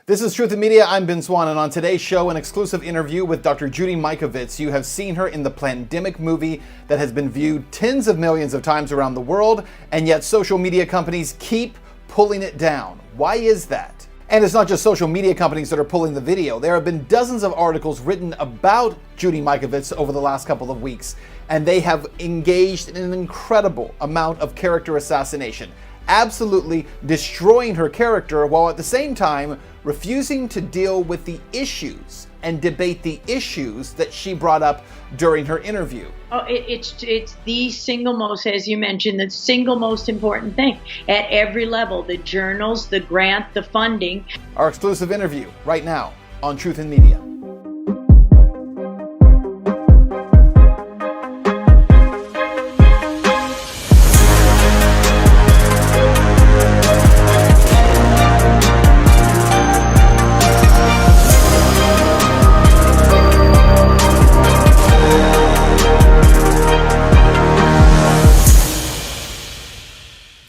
This is Truth in Media. I'm Ben Swan, and on today's show, an exclusive interview with Dr. Judy Mikovits. You have seen her in the Plandemic movie that has been viewed tens of millions of times around the world, and yet social media companies keep pulling it down. Why is that? And it's not just social media companies that are pulling the video. There have been dozens of articles written about Judy Mikovits over the last couple of weeks, and they have engaged in an incredible amount of character assassination, absolutely destroying her character while at the same time refusing to deal with the issues and debate the issues that she brought up during her interview. Oh, it's the single most, as you mentioned, the single most important thing at every level, the journals, the grant, the funding. Our exclusive interview right now on Truth in Media.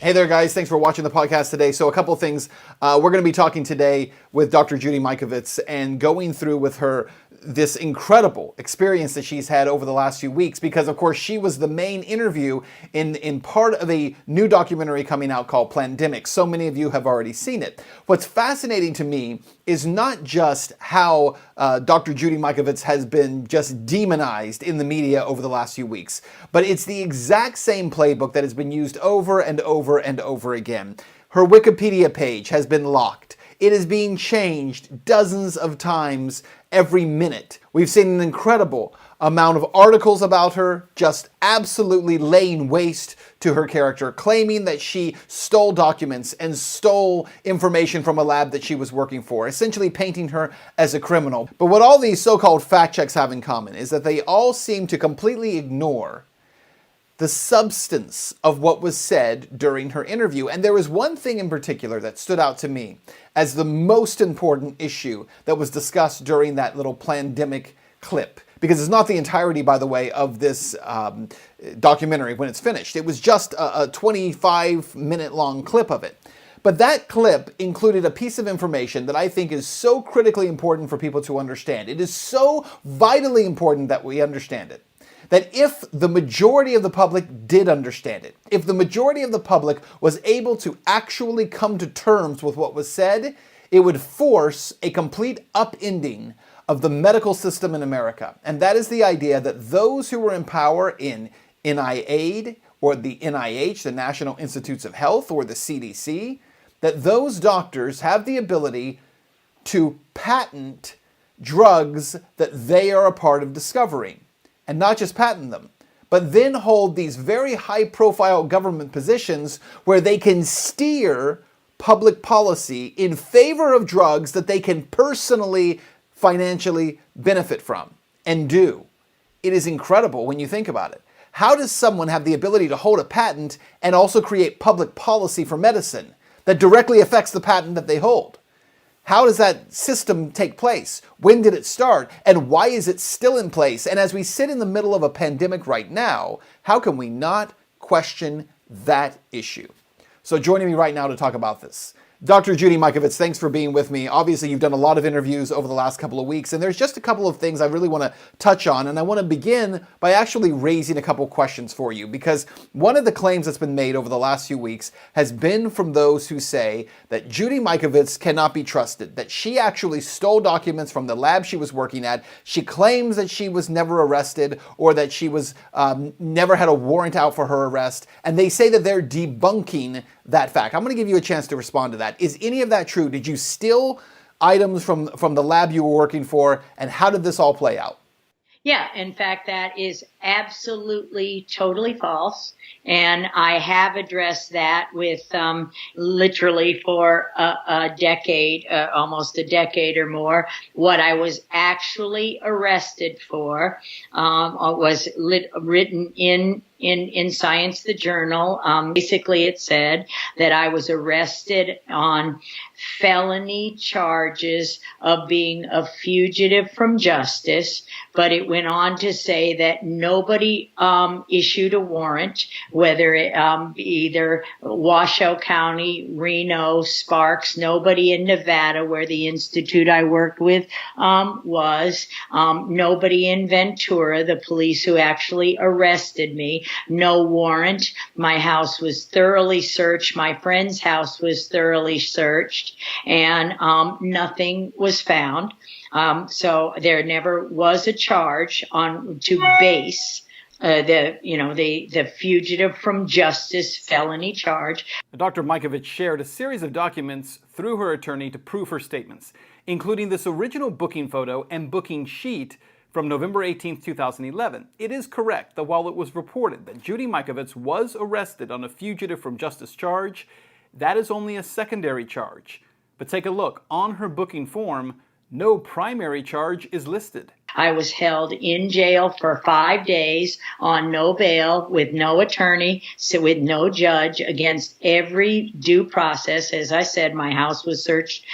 Hey there, guys. Thanks for watching the podcast today. So a couple of things. We're going to be talking today with Dr. Judy Mikovits and going through with her this incredible experience that she's had over the last few weeks, because, of course, she was the main interview in part of a new documentary coming out called Plandemic. So many of you have already seen it. What's fascinating to me is not just how Dr. Judy Mikovits has been just demonized in the media over the last few weeks, but it's the exact same playbook that has been used over and over and over again. Her Wikipedia page has been locked. It is being changed dozens of times every minute. We've seen an incredible amount of articles about her just absolutely laying waste to her character, claiming that she stole documents and stole information from a lab that she was working for, essentially painting her as a criminal. But what all these so-called fact checks have in common is that they all seem to completely ignore the substance of what was said during her interview. And there was one thing in particular that stood out to me as the most important issue that was discussed during that little Plandemic clip. Because it's not the entirety, by the way, of this documentary when it's finished. It was just a 25-minute long clip of it. But that clip included a piece of information that I think is so critically important for people to understand. It is so vitally important that we understand it, that if the majority of the public did understand it, if the majority of the public was able to actually come to terms with what was said, it would force a complete upending of the medical system in America. And that is the idea that those who were in power in NIAID or the NIH, the National Institutes of Health, or the CDC, that those doctors have the ability to patent drugs that they are a part of discovering. And not just patent them, but then hold these very high-profile government positions where they can steer public policy in favor of drugs that they can personally, financially benefit from and do. It is incredible when you think about it. How does someone have the ability to hold a patent and also create public policy for medicine that directly affects the patent that they hold? How does that system take place? When did it start? And why is it still in place? And as we sit in the middle of a pandemic right now, how can we not question that issue? So joining me right now to talk about this, Dr. Judy Mikovits, thanks for being with me. Obviously, you've done a lot of interviews over the last couple of weeks, and there's just a couple of things I really want to touch on, and I want to begin by actually raising a couple questions for you, because one of the claims that's been made over the last few weeks has been from those who say that Judy Mikovits cannot be trusted, that she actually stole documents from the lab she was working at. She claims that she was never arrested or that she was never had a warrant out for her arrest, and they say that they're debunking that fact. I'm going to give you a chance to respond to that. Is any of that true? Did you steal items from the lab you were working for, and how did this all play out? Yeah, in fact, that is absolutely totally false. And I have addressed that with literally for a decade, almost a decade or more. What I was actually arrested for was written in Science, the journal. Basically, it said that I was arrested on felony charges of being a fugitive from justice, but it went on to say that no nobody issued a warrant, whether it either Washoe County, Reno, Sparks, nobody in Nevada, where the institute I worked with was, nobody in Ventura, the police who actually arrested me, no warrant. My house was thoroughly searched. My friend's house was thoroughly searched, and nothing was found. So there never was a charge to base the fugitive from justice felony charge. Dr. Mikovits shared a series of documents through her attorney to prove her statements, including this original booking photo and booking sheet from November 18, 2011. It is correct that while it was reported that Judy Mikovits was arrested on a fugitive from justice charge, that is only a secondary charge. But take a look. On her booking form, no primary charge is listed. I was held in jail for 5 days on no bail, with no attorney, so with no judge, against every due process. As I said, my house was searched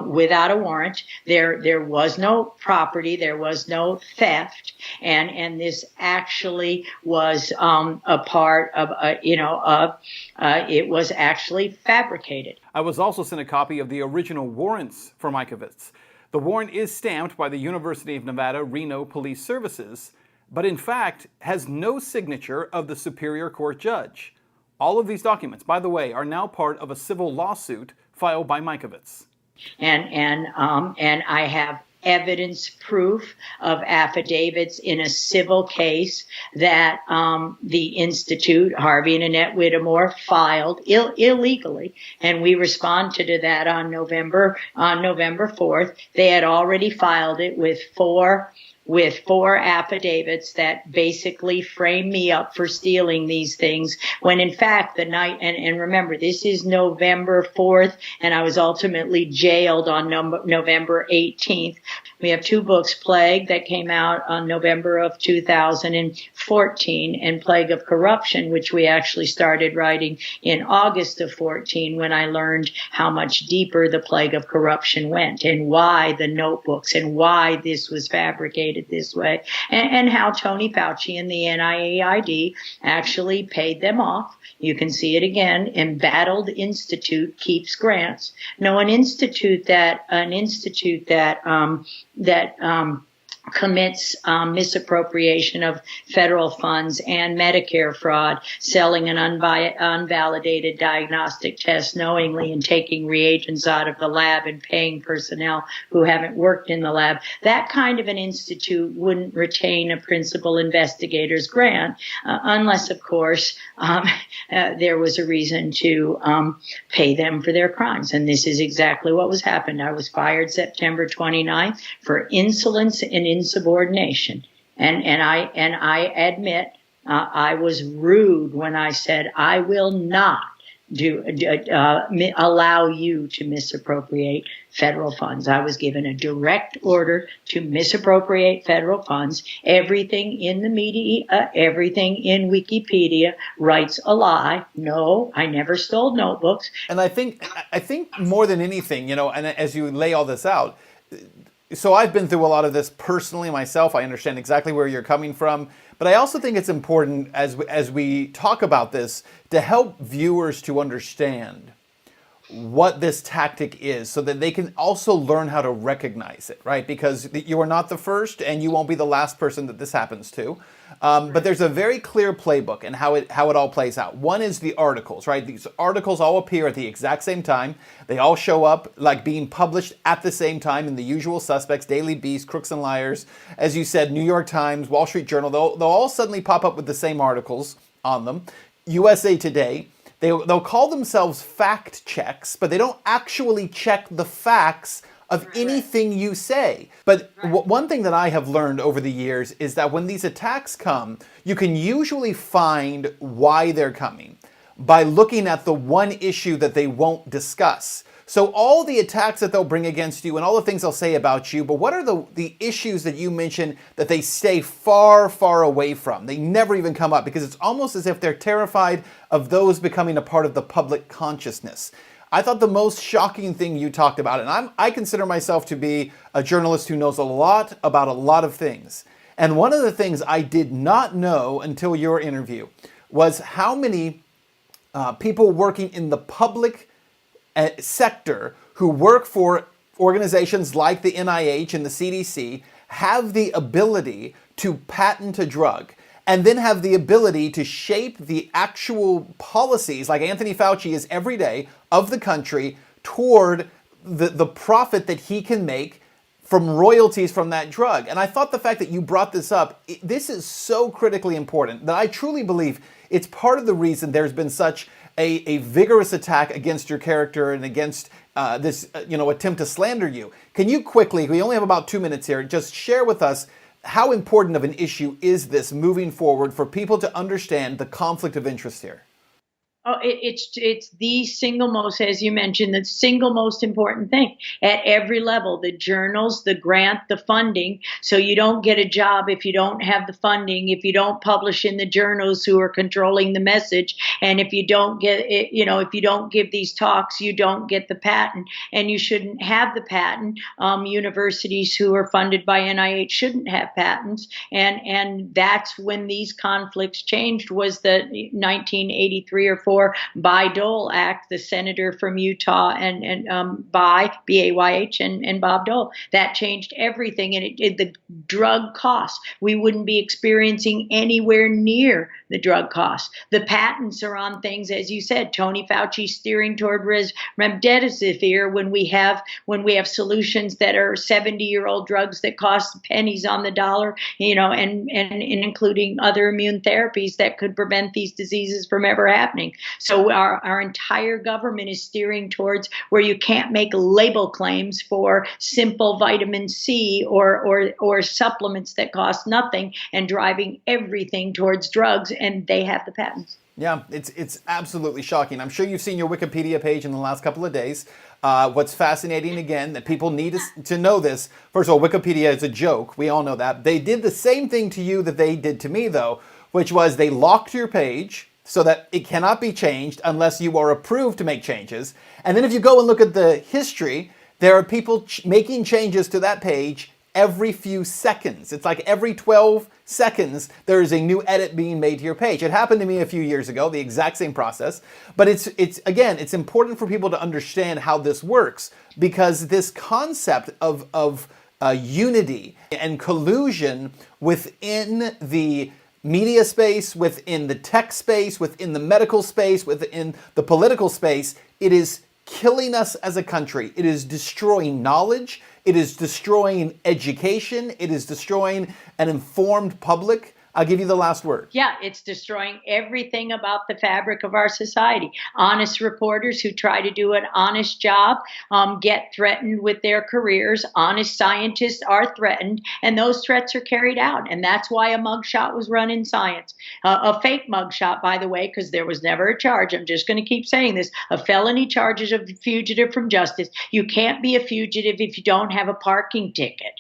without a warrant. There was no property. There was no theft. And this actually was a part of, it was actually fabricated. I was also sent a copy of the original warrants for Mikovits. The warrant is stamped by the University of Nevada, Reno Police Services, but in fact has no signature of the Superior Court judge. All of these documents, by the way, are now part of a civil lawsuit filed by Mikovits. And I have evidence, proof of affidavits in a civil case that the Institute, Harvey and Annette Whittemore, filed illegally, and we responded to that on November 4th. They had already filed it with four affidavits that basically frame me up for stealing these things, when in fact the night, and remember, this is November 4th, and I was ultimately jailed on November 18th. We have two books, Plague, that came out on November of 2014, and Plague of Corruption, which we actually started writing in August of 14, when I learned how much deeper the Plague of Corruption went, and why the notebooks, and why this was fabricated this way, and how Tony Fauci and the NIAID actually paid them off. You can see it again. Embattled institute keeps grants. No, an institute that commits misappropriation of federal funds and Medicare fraud, selling an unvalidated diagnostic test knowingly and taking reagents out of the lab and paying personnel who haven't worked in the lab. That kind of an institute wouldn't retain a principal investigator's grant unless, of course, there was a reason to pay them for their crimes. And this is exactly what was happened. I was fired September 29th for insolence and insubordination, and I admit I was rude when I said I will not allow you to misappropriate federal funds. I was given a direct order to misappropriate federal funds. Everything in the media, everything in Wikipedia writes a lie. No, I never stole notebooks. And I think more than anything, and as you lay all this out, so I've been through a lot of this personally myself. I understand exactly where you're coming from. But I also think it's important as we talk about this to help viewers to understand what this tactic is so that they can also learn how to recognize it, right? Because you are not the first and you won't be the last person that this happens to. But there's a very clear playbook and how it all plays out. One is the articles, right? These articles all appear at the exact same time. They all show up like being published at the same time in the usual suspects, Daily Beast, Crooks and Liars, as you said, New York Times, Wall Street Journal. They'll all suddenly pop up with the same articles on them. USA Today. They'll call themselves fact checks, but they don't actually check the facts of anything you say. But one thing that I have learned over the years is that when these attacks come, you can usually find why they're coming by looking at the one issue that they won't discuss. So all the attacks that they'll bring against you and all the things they'll say about you, but what are the issues that you mention that they stay far, far away from? They never even come up because it's almost as if they're terrified of those becoming a part of the public consciousness. I thought the most shocking thing you talked about, and I consider myself to be a journalist who knows a lot about a lot of things, And one of the things I did not know until your interview was how many people working in the public sector who work for organizations like the NIH and the CDC have the ability to patent a drug and then have the ability to shape the actual policies, like Anthony Fauci is every day, of the country toward the profit that he can make from royalties from that drug. And I thought the fact that you brought this up, this is so critically important that I truly believe it's part of the reason there's been such a vigorous attack against your character and against this attempt to slander you. Can you quickly, we only have about 2 minutes here, just share with us how important of an issue is this moving forward for people to understand the conflict of interest here? Oh, it's the single most, as you mentioned, the single most important thing at every level. The journals, the grant, the funding. So you don't get a job if you don't have the funding, if you don't publish in the journals who are controlling the message, and if you don't get it, if you don't give these talks, you don't get the patent, and you shouldn't have the patent. Universities who are funded by NIH shouldn't have patents, and that's when these conflicts changed. Was the 1983 or 4 Bayh-Dole Act, the senator from Utah, and B-A-Y-H, and Bob Dole. That changed everything, and the drug costs. We wouldn't be experiencing anywhere near the drug costs. The patents are on things, as you said, Tony Fauci steering toward remdesivir when we have solutions that are 70-year-old drugs that cost pennies on the dollar, and including other immune therapies that could prevent these diseases from ever happening. So our entire government is steering towards where you can't make label claims for simple vitamin C or supplements that cost nothing, and driving everything towards drugs, and they have the patents. Yeah, it's absolutely shocking. I'm sure you've seen your Wikipedia page in the last couple of days. What's fascinating, again, that people need to know this. First of all, Wikipedia is a joke. We all know that. They did the same thing to you that they did to me, though, which was they locked your page so that it cannot be changed unless you are approved to make changes. And then if you go and look at the history, there are people making changes to that page every few seconds. It's like every 12 seconds, there is a new edit being made to your page. It happened to me a few years ago, the exact same process. But it's important for people to understand how this works, because this concept of unity and collusion within the media space, within the tech space, within the medical space, within the political space, it is killing us as a country. It is destroying knowledge. It is destroying education. It is destroying an informed public. I'll give you the last word. Yeah, it's destroying everything about the fabric of our society. Honest reporters who try to do an honest job get threatened with their careers. Honest scientists are threatened, and those threats are carried out. And that's why a mugshot was run in science. A fake mugshot, by the way, because there was never a charge. I'm just going to keep saying this. A felony charge is a fugitive from justice. You can't be a fugitive if you don't have a parking ticket.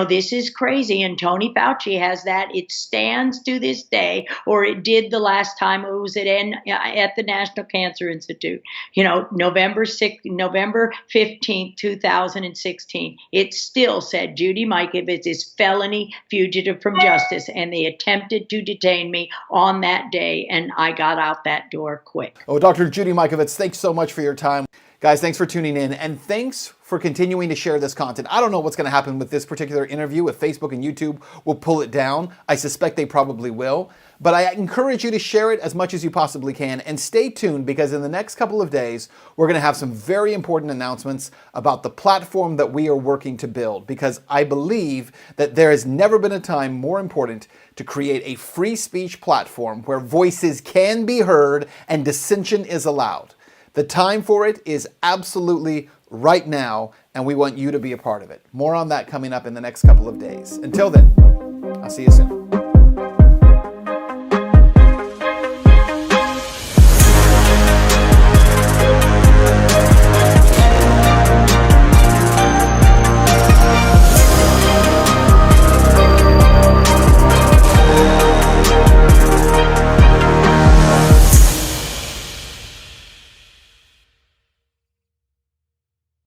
This is crazy, and Tony Fauci has that. It stands to this day, or it did the last time it was at the National Cancer Institute. November 15th, 2016. It still said Judy Mikovits is felony fugitive from justice, and they attempted to detain me on that day, and I got out that door quick. Oh, Dr. Judy Mikovits, thanks so much for your time. Guys, thanks for tuning in, and thanks for continuing to share this content. I don't know what's going to happen with this particular interview, if Facebook and YouTube will pull it down. I suspect they probably will. But I encourage you to share it as much as you possibly can, and stay tuned, because in the next couple of days, we're going to have some very important announcements about the platform that we are working to build, because I believe that there has never been a time more important to create a free speech platform where voices can be heard and dissension is allowed. The time for it is absolutely right now, and we want you to be a part of it. More on that coming up in the next couple of days. Until then, I'll see you soon.